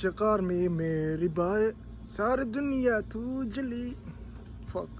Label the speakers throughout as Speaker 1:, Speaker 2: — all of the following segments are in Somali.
Speaker 1: शिकार में मेरी बात सारी दुनिया तू जली फक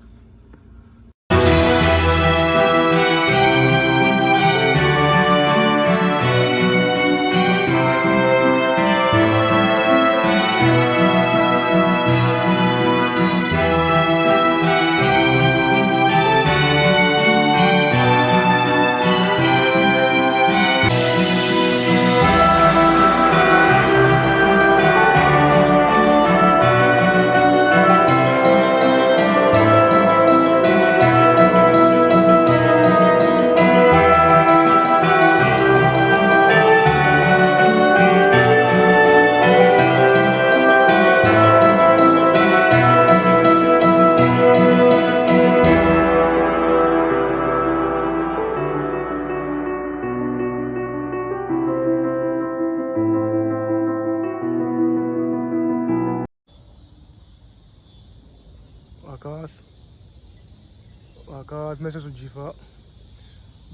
Speaker 1: وكاد مسس الجفاء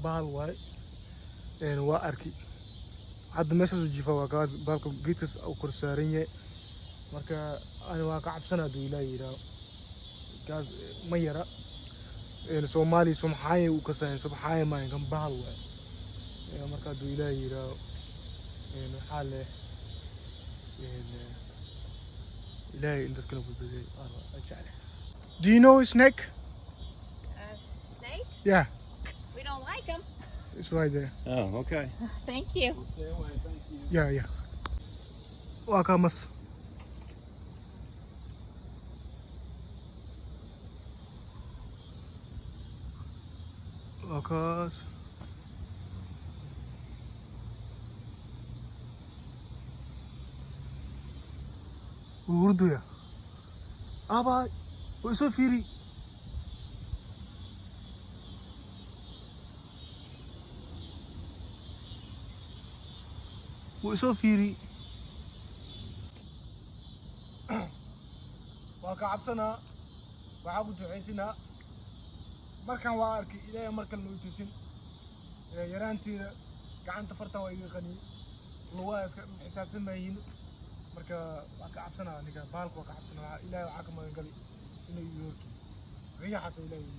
Speaker 1: بالواي يعني واركي حد مسس الجفاء وكاد بالك جيتس او كرسارينيه marka ani waa ka cabsanaa duu ilaahay yiraahdo gaas ma yara Soomaali sumxaay uu ka sayn subxaay ma inkan bahal waay marka duu ilaahay yiraahdo xaal ilaahay inta kala badbaadiyay ajale. Do you know a snake?
Speaker 2: Snakes?
Speaker 1: Yeah.
Speaker 2: We don't like them.
Speaker 1: It's right there.
Speaker 3: Oh, okay.
Speaker 2: Thank you.
Speaker 3: Stay away, thank you.
Speaker 1: Yeah. Wakamas. Wakas. Urdu ya. Aba, so firi. So firi. Waa ka cabsanaa waxaa ku ducaysinaa markaan waa arkay ilaahay markan loo tusin yaraanteeda gacanta farta waa iga qaniin lugaha iska xisaabtamayiin marka waa ka cabsanaa aniga baalka waa ka cabsanaa ilaahay waxaa ka magan gali inuu ii horto riya xataa ilaahay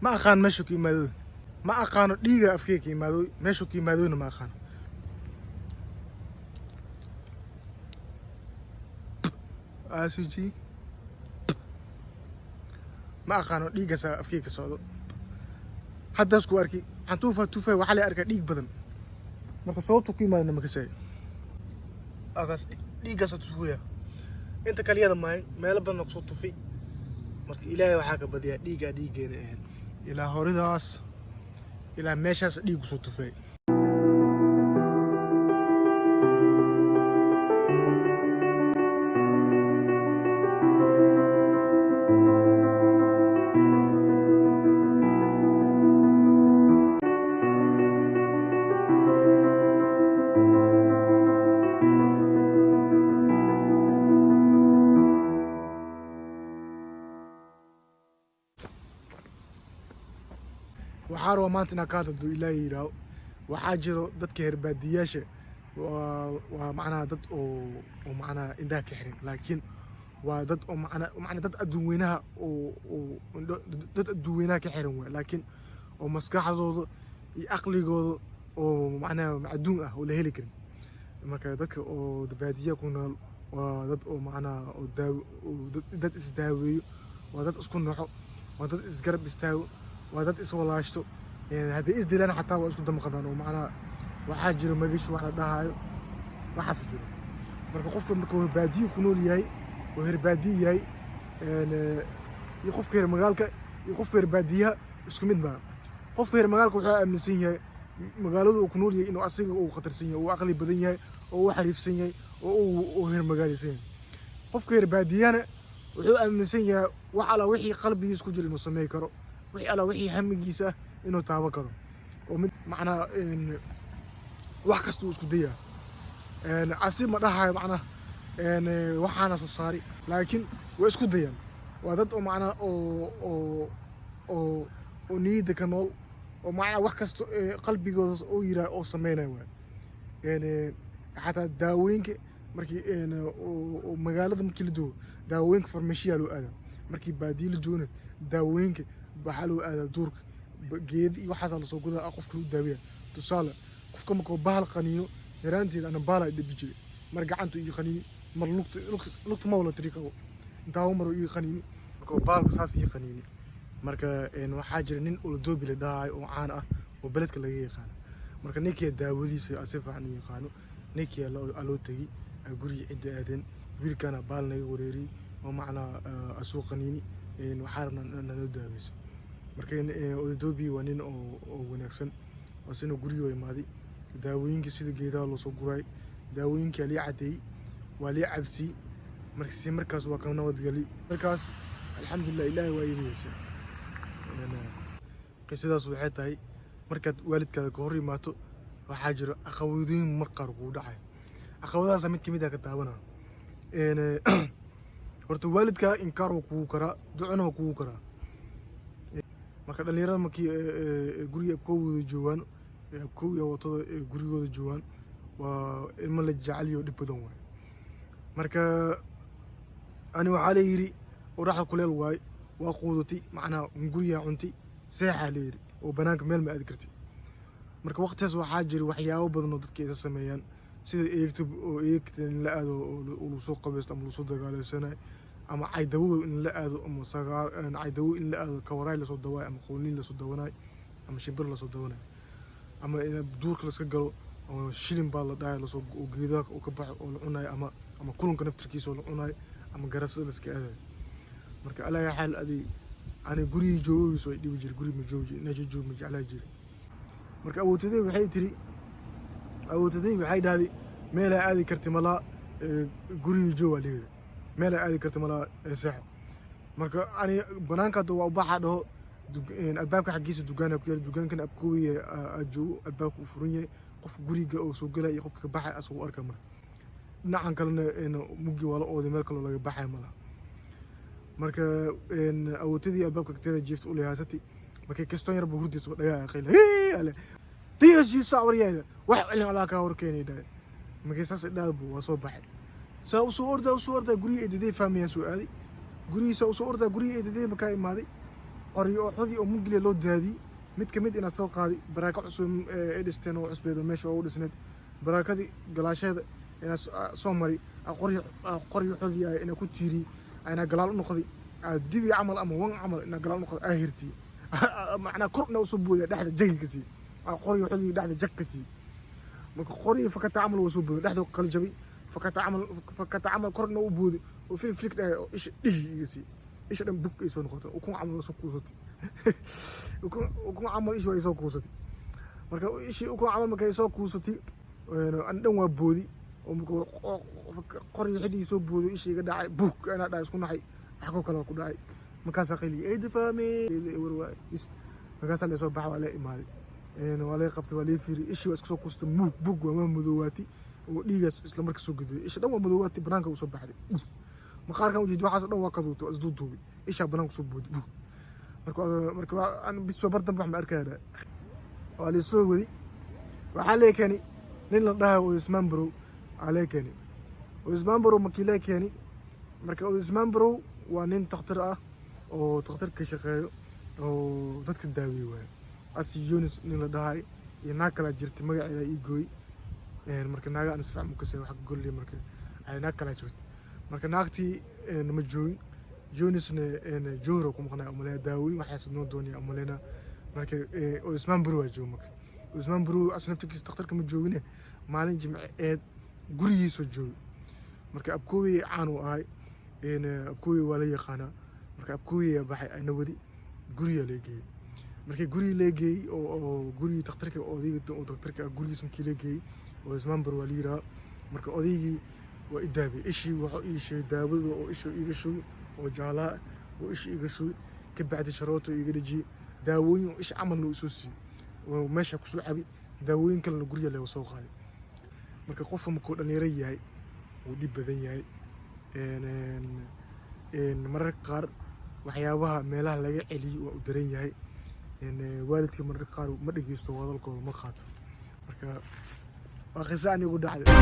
Speaker 1: ma aqaan meeshu ka yimaado ma aqaano dhiiga afkeyga ka yimaado meeshu ka yimaadona ma aqaano asuji ma aqaano dhiigaas afkeyga ka socdo haddaas ku arki waxaan tuufay waxaa la arkaa dhiig badan marka sababtu ku yimaadana ma kasay agaas dhiiggaasa tuufaya inta kaliyada maahay meelo badan kusoo tufay marka ilaahay waxaa ka badiyaa dhiiggaa dhiiggeena ahayn ilaa horidaas ilaa meeshaas dhiig kusoo tufay waxaa raba maanta inaan ka hadlo ilaahay yiraahdo waxaa jiro dadka herbaadiyaasha waa macnaha dad oo macnaha indhaha ka xiran laakiin waa dad oo macnaha dad adduun weynaha dad adduun weynaha ka xiran waay laakiin oo maskaxdooda iyo aqligooda oo macnaha macduun ah oo la heli karin marka dadka oo baadiyaha ku nool waa dad oo macnaha oo dad isdaaweeyo waa dad isku noxo waa dad isgarab istaago waa dad iswalaashto haddii isdilaan xataa waa isku damqadaan oo macnaha waxaa jiro magishu wax la dhahaayo waxaas jiro marka qofka markuu baadiyo ku nool yahay oo herbaadiyo yahay iyo qofka reer magaalka iyo qofka herbaadiyaha isku mid baa qofka reer magaalka wuxuu aaminsan yahay magaalada uu ku nool yahay inuu asiga uu khatarsan yahay uu aqli badan yahay oo uu xariifsan yahay oo uu reer magaaleysan yahay qofka herbaadiyana wuxuu aaminsan yahay wax alla wixii qalbigiisa ku jira inuu sameey karo wixii alla wixii hamigiisa inuu taaban karo oo mid macnaha wax kasta uu isku dayaa asi ma dhahayo macnaha waxaana soo saari laakiin way isku dayaan waa dad oo macnaha oo niyada ka nool oo macnaa wax kasta qalbigooda oo yiraa oo sameynaya waay xataa daawooyinka markii oo magaalada markii la joogo daawooyinka farmashiya loo aadaa markii baadiyo la joogna daawooyinka waxaa loo aadaa duurka geed iyo waxaasaa lasoo gudaa qofka lagu daaweeya tusaale qofka markuu bahal qaniino yaraanteeda ana baal ay dhibi jiray mar gacanta ii qaniini mar lugta ma wala tiri qabo intaa mar ii qaniini markuu baalka saas ii qaniini marka waxaa jira nin Oladoobi la dhahay oo caan ah oo beledka laga yaqaan marka ninkii daawadiisa si fiican u yaqaano ninkii loo tagay guriga cidda aadeen wiilkana baal naga wareeri oo macnaa asoo qaniini waxaa rabnaa nala daaweyso marka Oladoobi waa nin oo wanaagsan asina guriga imaaday daawooyinka sida geedaha loo soo guray daawooyinka la cadeey waa la cabsi markaas waa ka nabad gali markaas alxamdulillah ilaahay waa iidaysa qisadaas waxay tahay markaad waalidkaada ka hor imaato waxaa jira aqoowdiin marqar ku dhacay aqoowdaas mid kamid ah ka taabanaa horta waalidka inkaar uu ku kara ducana uu ku kara marka dhalinyarada markii guriga koowda joogan koow watada gurigooda joogan waa ilmo la jacayl dhib badan waay marka ani waxa la yiri oraxa kuleel waay waa quudati macnaa guriga cunti seexa la yiri oo banaanka meel ma aadi karti marka waqtigaas waxaa jira waxyaabo badan oo dadka ay sameeyaan sida eegta in la aado oo soo qabaysto ama soo dagaalaysanay ama caydawo in la aado ama sagaar caydawo in la aado ka waray la soo dawaay ama qoolin la soo dawanay ama shimbir la soo dawanay ama in duurka la iska galo oo shilin baa la dhaay la soo geedaha oo ka baxo oo la cunay ama kulunka naftirkiisa oo la cunay ama garasada la iska aaday marka alla ya xal adi ani guriga joogiso ay dhibi jir guriga ma joogi naji joog ma jeclaa jir marka awoodtay waxay dhaaday meel ay aadi kartay mala guriga joog waliga meel ay aadi kartay mala sax marka ani banaanka waa u baxa dhaho albaabka xaqiisa dugaana ku yaal dugaankan abkooy ajo albaabku furan yahay qof guriga oo soo galay iyo qofka baxay asoo arka mar dhinacan kalena mugi wala oo meel kale laga baxay mala marka awoodtay albaabka tigta jiifta u leeyahay markay kastan yar buu hurdiiso dhagaa qeyl ale tiyaasi saawriyeeda wax cilin ala ka hor keenay dhaay markay saas dhaabo waa soo baxay saa u soo orda guriga eedaday faamiya soo aaday gurigiisa u soo orda guriga eedaday markay imaaday qoriyo xudi oo mugli loo daadi mid kamid ina soo qaadi baraaka cusub ee dhisteen oo cusbeedo meesha oo dhisneed baraakadii galaasheeda ina soo mari qoriyo xudi ina ku tiiri ayna galaal u noqday dibi amal ama wan amal ina galaal u noqday ahirti macna korna u soo booday dhaxda jagilkasi qoriyo xudi dhaxda jagkasi marka qoriyo fakata amal u soo booday dhaxda kala jabi fakata amal korna u booday oo flick oo ish dhigisi إيش أنا بوك إيش ونقطة وكون عمل وسوق كوساتي وكون عمل إيش ويسوق كوساتي مركا إيش وكون عمل مكان يسوق كوساتي أنا دم وبودي ومكو قرية حدي يسوق بودي إيش يقدر بوك أنا دا يسكون حي حكوا كلام كده حي مكان ساقيلي إيه دفامي ورواي إيش مكان سال يسوق بحوا على إمالي ولا قبت ولا فيري إيش ويسوق كوساتي بوك وما مدواتي ودي إسلام مركز سوق جدي إيش دم مدواتي برانك وسوق بحري مقارنة وجد واحد صار وقدوته أزدوده إيش أبنان صبود مركب أنا بس برضه بحمل أركانه وعلى صوبي وحالي كاني لين ده وإسمان برو عليه كاني وإسمان برو مكيله كاني مركب وإسمان برو وانين تخترقه أو تخترق كشخير أو تذكر داوي وين أسي يونس لين ده يناكل جرت مجا إلى إيجوي مركب ناقة أنا سفع مكسر وحق قول لي مركب ناكل جرت marka naagtii nama joogin Jonisna jooro kuma qana umaleeya daawi waxa sidoo doonay umaleena marka Usman Bro waa joogay Usman Bro asnaftiisa dhakhtarka ma joogine maalin jimceed gurigiisa joogay marka abkooy caan u ahay abkooy wala yaqaana marka abkooy baxay ayna wadi guriga leegay markay guriga leegay oo guriga dhakhtarka odayga oo dhakhtarka gurigiisa markii leegay oo Usman Bro wali yira marka odaygii وإدابي إشي وإيش داود وإيش إيجشوا وجعلاء وإيش إيجشوا كبعد شروطه يجي داوين وإيش عمل له أساسي وماشي كسوع عبي داوين كل الجرية اللي وصوه خالي مركب قفهم كل اللي رياي ودي بدنياي إن مرة قار waxyaabaha meelaha laga celiyo waa u daran yahay waalidka mararka qaar ma dhegeysto wadalkooda ma qaato marka waa qiso anigu dhacday